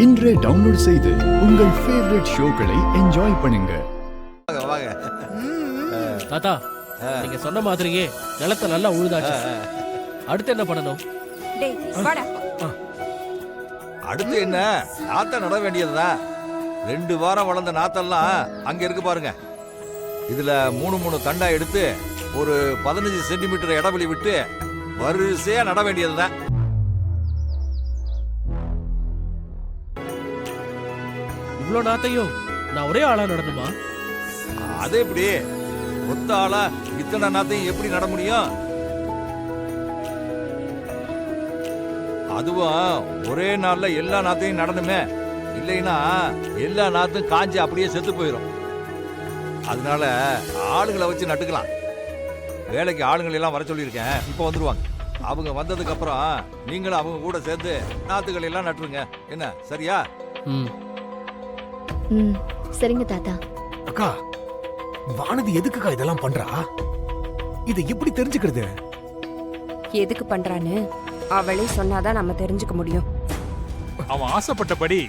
இன்றே டவுன்லோட் செய்து உங்கள் ஃபேவரட் ஷோக்களை என்ஜாய் பண்ணுங்க. தாத்தா, நீங்க சொன்ன மாதிரியே நிலத்தை நல்லா உழுதாச்சு. அடுத்து என்ன பண்ணணும்? அடுத்து என்ன, நாத்த நட வேண்டியதுதான். 2 வாரம் வளர்ந்த நாத்தெல்லாம் அங்க இருக்கு பாருங்க. இதுல 3 தண்டா எடுத்து ஒரு 15 சென்டிமீட்டர் இடைவெளி விட்டு வரிசையா நட வேண்டியதுதான். இவ்வளோ நாத்தையும் நான் ஒரே ஆளா நடணுமா? அது எப்படி ஒத்த ஆளா இத்தனை நாத்தையும் எப்படி நட முடியும்? அதுவும் ஒரே நாள்ல எல்லா நாத்தையும் நடணுமே, இல்லைன்னா எல்லா நாத்தும் காஞ்சி அப்படியே செத்து போயிடும். அதனால ஆளுங்களை வச்சு நட்டுக்கலாம். வேலைக்கு ஆளுங்களை எல்லாம் வர சொல்லியிருக்கேன், இப்போ வந்துருவாங்க. அவங்க வந்ததுக்கு அப்புறம் நீங்களும் அவங்க கூட சேர்ந்து நாத்துக்களை எல்லாம் நட்டுருங்க. என்ன சரியா? சரிங்க தாத்தா. அக்கா, வானதி எதுக்குக்கா இதெல்லாம் பண்றா? இதை எப்படி தெரிஞ்சுக்கிறது? எதுக்கு பண்றான்னு அவளே சொன்னாதான் நம்ம தெரிஞ்சுக்க முடியும். அவன் ஆசைப்பட்டபடி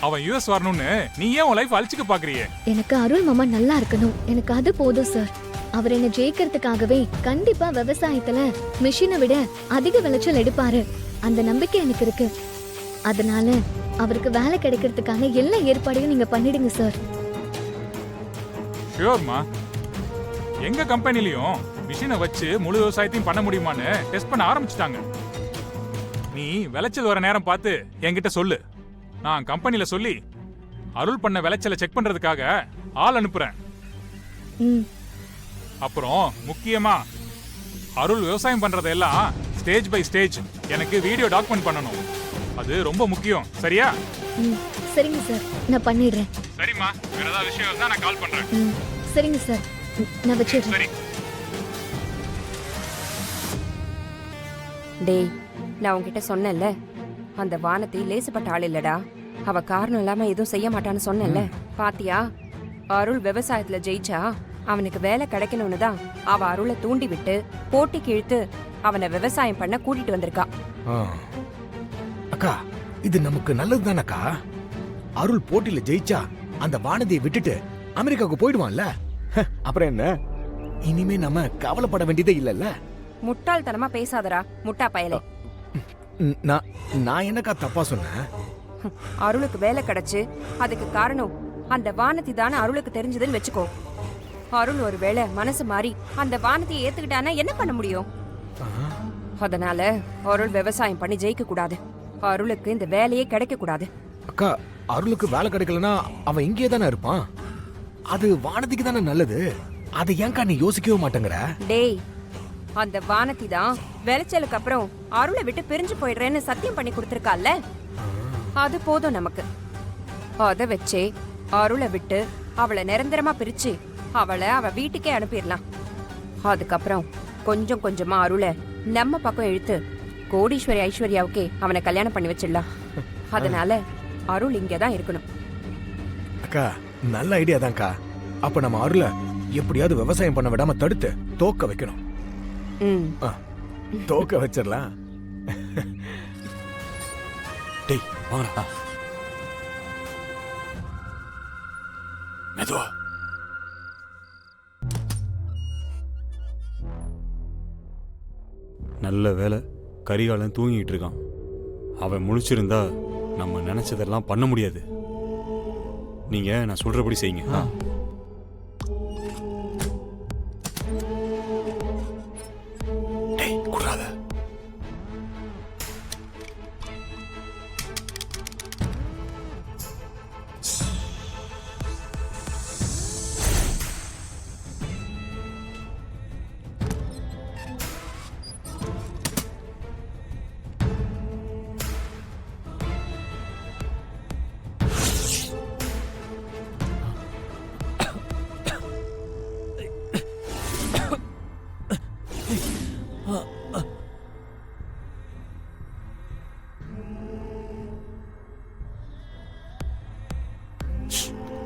அவன் யுஎஸ் வரணும்னு நீ ஏன் உன் லைஃப் அழிச்சுக்க பாக்குறியே? எனக்கு அருள் மாமா நல்லா இருக்கணும், எனக்கு அது போதும் சார். அவர் என்ன ஜெயிக்கிறதுக்காகவே கண்டிப்பா விவசாயத்துல மிஷினை விட அதிக விளைச்சல் எடுப்பாரு, அந்த நம்பிக்கை எனக்கு இருக்கு. அதனால அவருக்கு வேலை கிடைக்கிறதுக்கான எல்லா ஏற்பாடையும் நீங்க பண்ணிடுங்க சார். ஷூர்மா. எங்க கம்பெனிலயும் மிஷினை வச்சு முழு விவசாயத்தையும் பண்ண முடியுமான்னு டெஸ்ட் பண்ண ஆரம்பிச்சுட்டாங்க. நீ விளைச்சல் வர நேரம் பார்த்து என்கிட்ட சொல்லு. நான் கம்பெனில சொல்லி அருள் பண்ண விளைச்சலை செக் பண்றதுக்காக ஆள் அனுப்புறேன். அப்புறம் முக்கியமா அருள் விவசாயம் பண்றதெல்லாம் ஸ்டேஜ் பை ஸ்டேஜ் எனக்கு வீடியோ டாக்குமெண்ட் பண்ணணும். அது ரொம்ப முக்கியம். சரியா? சரிங்க சார், நான் பண்ணிடுறேன். சரிம்மா, வேற ஏதாவது விஷயம் இருந்தா நான் கால் பண்றேன். சரிங்க சார், நான் வச்சிடுறேன். சரி. டேய், நான் உன்கிட்ட சொன்னேன்ல, அந்த வானத்தை லேசுப்பட்ட ஆள் இல்லடா. அவ காரணம் இல்லாம எதுவும் செய்ய மாட்டான்னு சொன்னேன்ல. பாத்தியா, அருள் விவசாயத்துல ஜெயிச்சா அவனுக்கு வேலை கிடைக்கணும்னு தான் அவ அருளை தூண்டி விட்டு போட்டிக்கு இழுத்து அவனை விவசாயம் பண்ண கூட்டிட்டு வந்திருக்கா. அக்கா, இது நமக்கு நல்லது தானக்கா? அருள் போட்டியில ஜெயிச்சா அந்த வானதியை விட்டுட்டு அமெரிக்காவுக்கு போயிடுவான்ல. அப்புறம் என்ன, இனிமே நம்ம கவலைப்பட வேண்டியதே இல்லல்ல. முட்டாள்தனமா பேசாதடா முட்டா பயலே. நான் என்னக்கா தப்பா சொன்னேன்? அருளுக்கு வேலை கிடைச்சு அதுக்கு காரணம் அந்த வானதி தானே அருளுக்கு தெரிஞ்சதுன்னு வச்சுக்கோ. அருள் ஒரு வேளை மனசு மாறி அந்த வானதியை ஏத்துக்கிட்டானா என்ன பண்ண முடியும்? அதனால அருள் விவசாயம் பண்ணி ஜெயிக்க கூடாது. அருளுக்கு இந்த வேலையே கிடைக்க கூடாது. அக்கா, அருளுக்கு வேலை கிடைக்கலனா அவன் இங்கே தானே இருப்பான். அது வானதிக்கு தானே நல்லது. அதை ஏன்க்கா நீ யோசிக்கவே மாட்டேங்கிற? டேய், அந்த வானதி தான் விளைச்சலுக்கு அப்புறம் அருளை விட்டு பிரிஞ்சு போயிடுறேன்னு சத்தியம் பண்ணி கொடுத்துருக்கால. அது போதும் நமக்கு. அத வச்சே அருளை விட்டு அவளை நிரந்தரமா பிரிச்சு அவளை அவ வீட்டுக்கே அனுப்பிடலாம். அதுக்கப்புறம் கொஞ்சம் கொஞ்சமா அருளை நம்ம பக்கம் இழுத்து கோடீஸ்வரி ஐஸ்வர்யாவுக்கே அவனை கல்யாணம் பண்ணி வச்சிடலாம். அதனால அருள் இங்கதான் இருக்கணும். அக்கா, நல்ல ஐடியா தான்க்கா. அப்ப நம்ம அருளை எப்படியாவது விவசாயம் பண்ண விடாம தடுத்து தோக்க வைக்கணும். தோக்க வச்சிடலாம். டேய் வாடா. மெதுவா. நல்ல வேலை, கரிகாலன் தூங்கிட்டு இருக்கான். அவன் முழிச்சிருந்தா நம்ம நினைச்சதெல்லாம் பண்ண முடியாது. நீங்க நான் சொல்றபடி செய்யுங்க. டேய் குறாத.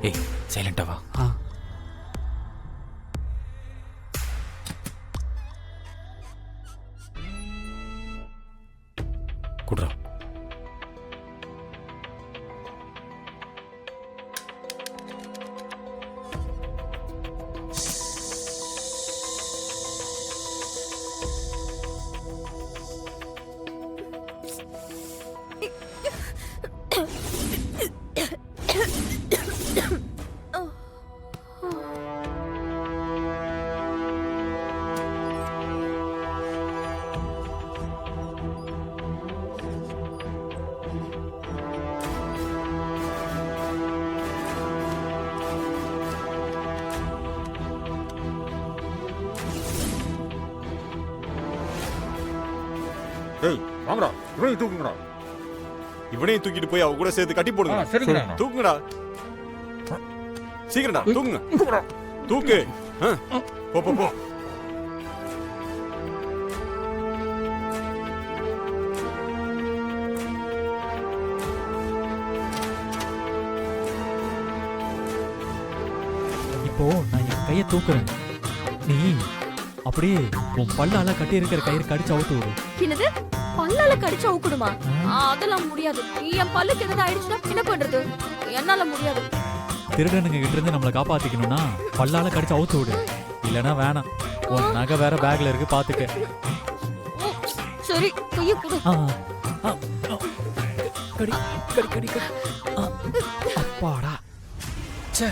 ஏய், சைலண்டா வா. குட்ரா. டேய் வாங்கடா இவனையும் தூக்குங்கடா இவனையும் தூக்கிட்டு போய் அவ கூட சேர்த்து கட்டி போடுங்க தூக்குங்கடா சீக்கிரம்டா தூக்குங்க தூக்கு போ போ போ இப்போ நான் என் கையை தூக்குறேன், நீ அப்படியே உன் பல்லால கட்டி இருக்கிற கயிறு கடிச்சு அவுத்து விடு. என்னது பல்லால கடிச்சு அவுக்கணுமா? அதெல்லாம் முடியாது. என் பல்லுக்கு ஏதாவது ஆயிடுச்சுன்னா என்ன பண்றது? என்னால முடியாது. திருடனுங்க கிட்ட இருந்து நம்மளை காப்பாத்திக்கணும்னா பல்லால கடிச்சு அவுத்து விடு, இல்லனா வேணாம். உன் நகை வேற பேக்ல இருக்கு, பாத்துக்க. சரி, கைய கொடு. கடி கடி கடி கடி. அப்பாடா. ச்சே,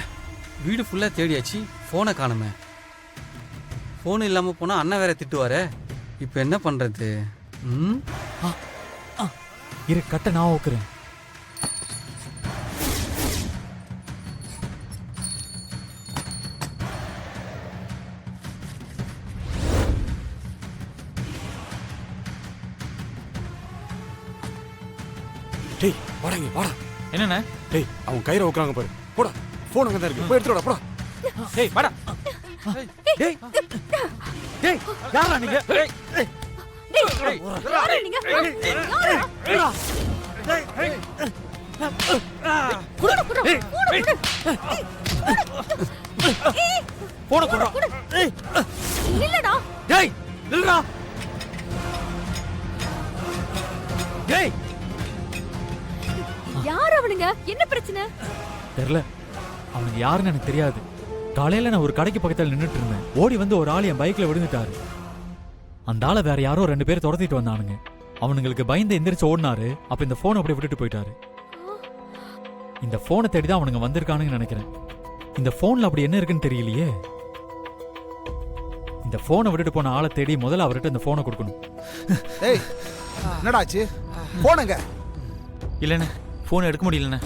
வீடு ஃபுல்லா தேடியாச்சு, போனை காணுமே. போன் இல்லாம போனா அண்ணன் வேற திட்டுவாரே. இப்போ என்ன பண்றது? இரு, கட்ட நான் வைக்கிறேன். டேய் வாடா வாடா. என்னண்ணே? டேய் அவன் கயிறை வைக்கிறாங்க பாரு, போடா. போன் அங்க தான் இருக்கு, போய் எடுத்துடா போடா. டேய் வாடா. டேய் டேய் யாரா நீங்க? யாரு நீங்க? போன போடா. இல்லடா. டேய் நில்றா. டேய் யார் அவனுங்க? என்ன பிரச்சனை? தெரியல, அவனுக்கு யாருன்னு எனக்கு தெரியாது. காலையில நான் ஒரு கடைக்கு பக்கத்துல நின்னுட்டு இருந்தேன். ஓடி வந்து ஒரு ஆள் என் பைக்ல விழுந்துட்டாரு. அந்த ஆளை வேற யாரோ 2 பேர் துரத்திட்டு வந்தானுங்க. அவனுங்களுக்கு பயந்து எந்திரிச்சு ஓடினாரு. அப்ப இந்த போனை அப்படியே விட்டுட்டு போயிட்டாரு. இந்த போனை தேடி தான் அவனுங்க வந்திருக்கானுங்கன்னு நினைக்கிறேன். இந்த போன்ல அப்படி என்ன இருக்குன்னு தெரியலையே. இந்த போனை விட்டுட்டு போன ஆளை தேடி முதல்ல அவர்கிட்ட இந்த போனை கொடுக்கணும். ஏய் என்னடாச்சு? போனுங்க. இல்லண்ணே, போன் எடுக்க முடியலண்ணே.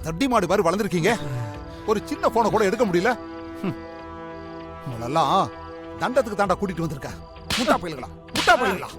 தட்டி மாடு மாதிரி வளர்ந்துருக்கீங்க, ஒரு சின்ன போனை கூட எடுக்க முடியல. உங்களெல்லாம் தண்டத்துக்கு தாண்டா கூட்டிட்டு வந்திருக்க. முட்டா போயிடலாம்.